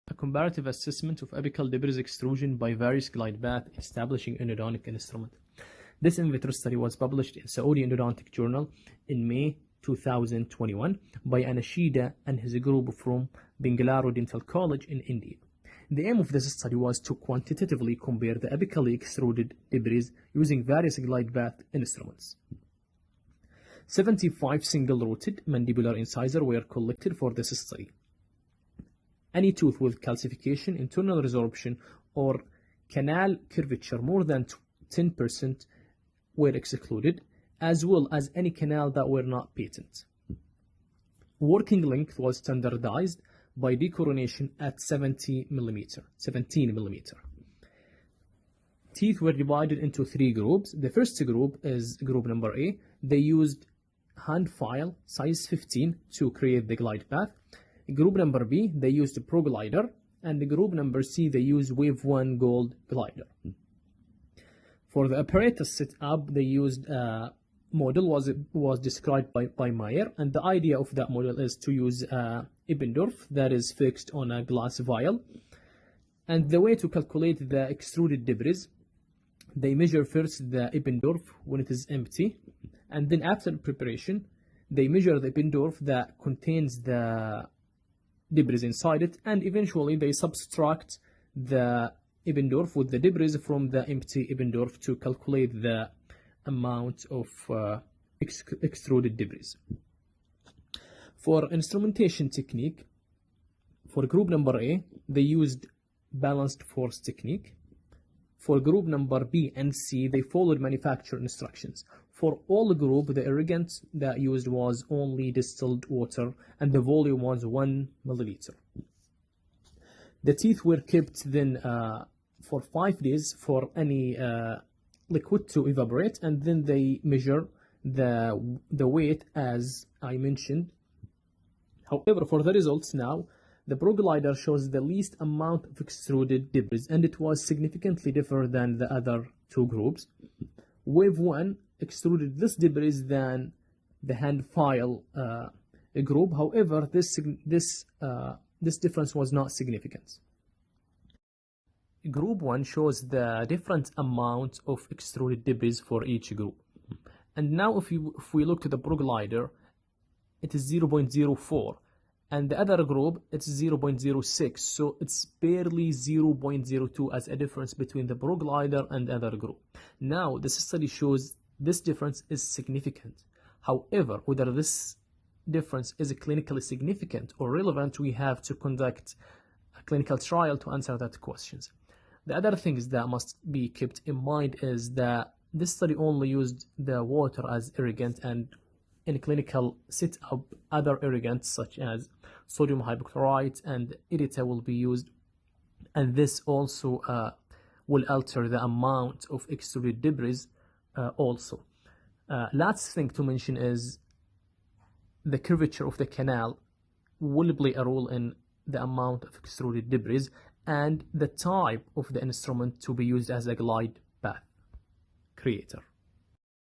A comparative assessment of apical debris extrusion by various glide paths establishing endodontic instrument. This in vitro study was published in Saudi Endodontic Journal in May 2021 by Anshida and his group from Bangalore Dental College in India. The aim of this study was to quantitatively compare the apically extruded debris using various glide path instruments. 75 single-rooted mandibular incisors were collected for this study. Any tooth with calcification, internal resorption, or canal curvature more than 10% were excluded, as well as any canal that were not patent. Working length was standardized by decoronation at 17 millimeter. Teeth were divided into 3 groups. The first group is group number A. They used hand file size 15 to create the glide path. Group number B, they used a Pro Glider, and the group number C, they used Wave 1 Gold Glider. For the apparatus setup, they used a model was described by Meyer, and the idea of that model is to use Eppendorf that is fixed on a glass vial. And the way to calculate the extruded debris, they measure first the Eppendorf when it is empty, and then after preparation, they measure the Eppendorf that contains the debris inside it, and eventually they subtract the Eppendorf with the debris from the empty Eppendorf to calculate the amount of extruded debris. For instrumentation technique, for group number A, they used balanced force technique. For group number B and C, they followed manufacturer instructions. For all group, the irrigant that used was only distilled water, and the volume was 1 milliliter. The teeth were kept then for 5 days for any liquid to evaporate, and then they measure the weight as I mentioned. However, for the results now, the Pro Glider shows the least amount of extruded debris, and it was significantly different than the other 2 groups. Wave 1 extruded less debris than the hand file group. However, this difference was not significant. Group 1 shows the different amount of extruded debris for each group. And now if we look to the Pro Glider, it is 0.04, and the other group it's 0.06, so it's barely 0.02 as a difference between the Pro Glider and the other group. Now this study shows this difference is significant. However, whether this difference is clinically significant or relevant, we have to conduct a clinical trial to answer that questions. The other things that must be kept in mind is that this study only used the water as irrigant, and in clinical setup, other irrigants such as sodium hypochlorite and Irita will be used, and this also will alter the amount of extruded debris also. Last thing to mention is the curvature of the canal will play a role in the amount of extruded debris and the type of the instrument to be used as a glide path creator.